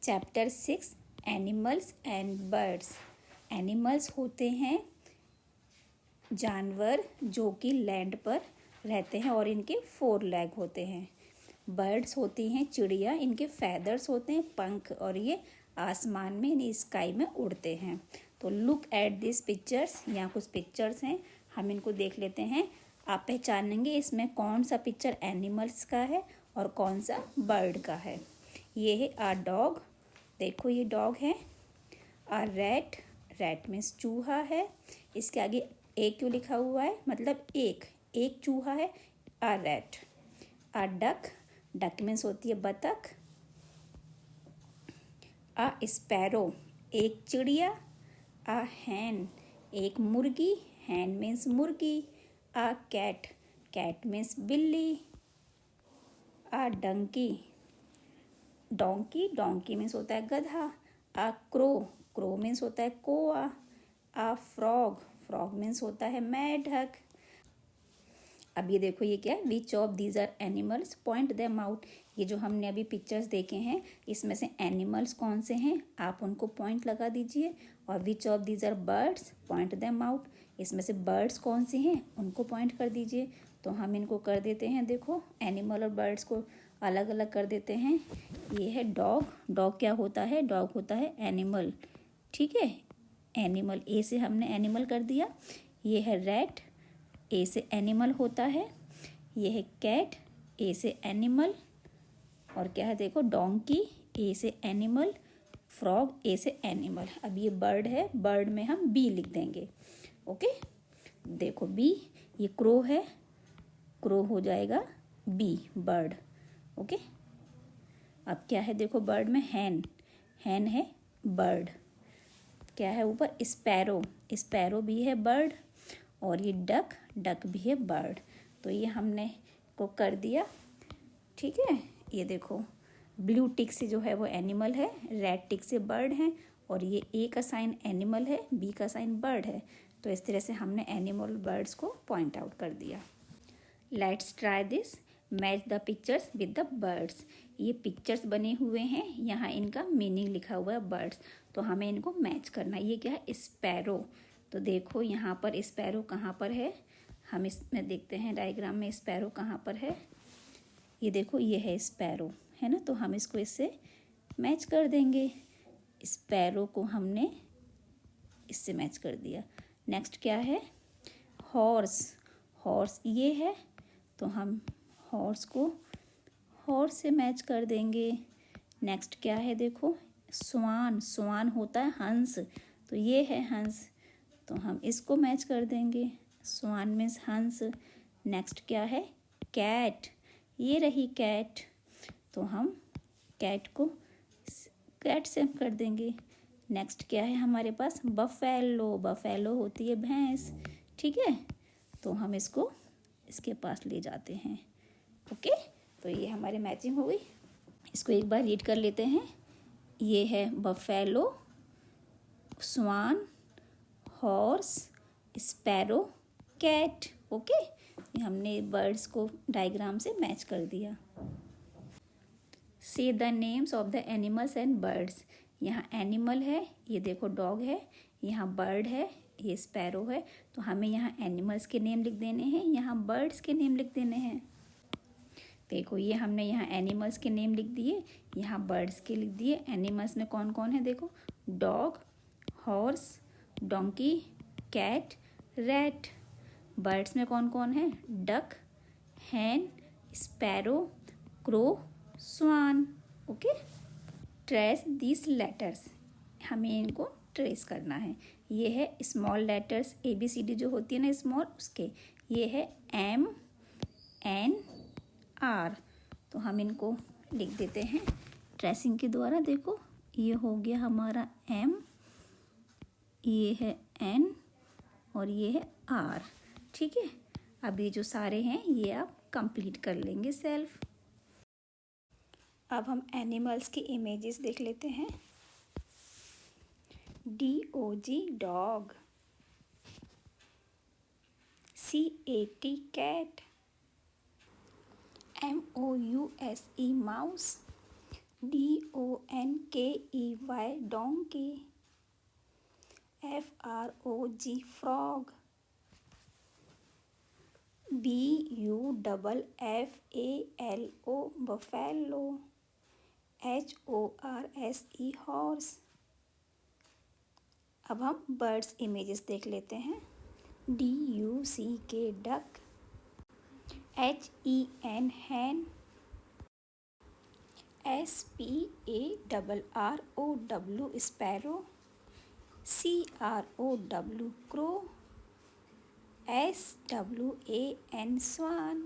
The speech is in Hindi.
Chapter 6 animals and birds. Animals होते हैं जानवर जो कि लैंड पर रहते हैं और इनके 4 लेग होते हैं। बर्ड्स होती हैं चिड़िया, इनके फैदर्स होते हैं पंख और ये आसमान में यानी स्काई में उड़ते हैं। तो लुक एट दिस पिक्चर्स, यहाँ कुछ पिक्चर्स हैं, हम इनको देख लेते हैं। आप पहचानेंगे इसमें कौन सा पिक्चर एनिमल्स का है और कौन सा बर्ड का है। ये है आ डॉग, देखो ये डॉग है। आ रैट, रैट मीन्स चूहा है। इसके आगे एक क्यों लिखा हुआ है, मतलब एक चूहा है। आ रैट। आ डक, डक मीन्स होती है बतख। आ स्पैरो, एक चिड़िया। आ हैन, एक मुर्गी, हैन मीन्स मुर्गी। आ कैट, कैट मीन्स बिल्ली। A donkey, donkey, donkey means होता है गधा। आ क्रो, क्रो मीन्स होता है कोआ। आ फ्रॉग, फ्रॉग मीन्स होता है मेढक। अब ये देखो ये क्या है, which of these are animals, point them out. ये जो हमने अभी पिक्चर्स देखे हैं इसमें से एनिमल्स कौन से हैं, आप उनको पॉइंट लगा दीजिए। और which of these are birds, point them out. इसमें से बर्ड्स कौन से हैं उनको पॉइंट कर दीजिए। तो हम इनको कर देते हैं, देखो एनिमल और बर्ड्स को अलग अलग कर देते हैं। ये है डॉग, डॉग क्या होता है, डॉग होता है एनिमल, ठीक है, एनिमल। ए से हमने एनिमल कर दिया। ये है रैट, ए से एनिमल होता है। ये है कैट, ए से एनिमल। और क्या है देखो डोंकी, ए से एनिमल। फ्रॉग, ए से एनिमल। अब ये बर्ड है, बर्ड में हम बी लिख देंगे। ओके, देखो बी, ये क्रो है, क्रो हो जाएगा बी, बर्ड। ओके, अब क्या है देखो बर्ड में हैन, हैन है बर्ड। क्या है ऊपर स्पैरो, स्पैरो भी है बर्ड। और ये डक, डक भी है बर्ड। तो ये हमने को कर दिया, ठीक है। ये देखो ब्लू टिक से जो है वो एनिमल है, रेड टिक से बर्ड है। और ये ए का साइन एनिमल है, बी का साइन बर्ड है। तो इस तरह से हमने एनिमल बर्ड्स को पॉइंट आउट कर दिया। Let's try this, match the pictures with the birds. ये पिक्चर्स बने हुए हैं, यहाँ इनका मीनिंग लिखा हुआ है बर्ड्स, तो हमें इनको मैच करना है। ये क्या है स्पैरो, तो देखो यहाँ पर स्पैरो कहाँ पर है, हम इसमें देखते हैं डायग्राम में स्पैरो कहाँ पर है। ये देखो ये है स्पैरो, है ना, तो हम इसको इससे मैच कर देंगे। स्पैरो को हमने इससे मैच कर दिया। नेक्स्ट क्या है, हॉर्स, हॉर्स ये है, तो हम हॉर्स को हॉर्स से मैच कर देंगे। नेक्स्ट क्या है देखो स्वान, स्वान होता है हंस, तो ये है हंस, तो हम इसको मैच कर देंगे। स्वान मीन्स हंस। नेक्स्ट क्या है कैट, ये रही कैट, तो हम कैट को कैट से कर देंगे। नेक्स्ट क्या है हमारे पास बफेलो, बफेलो होती है भैंस, ठीक है, तो हम इसको इसके पास ले जाते हैं। ओके, तो ये हमारी मैचिंग हो गई। इसको एक बार रीड कर लेते हैं। ये है बफेलो, स्वान, हॉर्स, स्पैरो, कैट। ओके, ये हमने बर्ड्स को डायग्राम से मैच कर दिया। से the names of the animals and birds. यहाँ एनिमल है, ये देखो डॉग है, यहाँ बर्ड है, ये स्पैरो है, तो हमें यहाँ एनिमल्स के नेम लिख देने हैं, यहाँ बर्ड्स के नेम लिख देने हैं। देखो ये हमने यहाँ एनिमल्स के नेम लिख दिए, यहाँ बर्ड्स के लिख दिए। एनिमल्स में कौन कौन है देखो dog, horse, donkey, cat, rat. Birds में कौन कौन है duck, hen, sparrow, crow, swan. Okay, trace this letters, हमें इनको ट्रेस करना है। ये है स्मॉल लेटर्स ABCD जो होती है ना स्मॉल, उसके ये है M N R, तो हम इनको लिख देते हैं ट्रेसिंग के द्वारा। देखो ये हो गया हमारा M, ये है N और ये है R, ठीक है। अब ये जो सारे हैं ये आप कंप्लीट कर लेंगे सेल्फ। अब हम एनिमल्स की इमेजेस देख लेते हैं। DOG dog, CAT cat, MOUSE mouse, DONKEY donkey, FROG frog, BUFFALO buffalo, HORSE horse। अब हम बर्ड्स इमेजेस देख लेते हैं। DUCK duck, HEN hen, SPARROW sparrow, CROW crow, SWAN swan,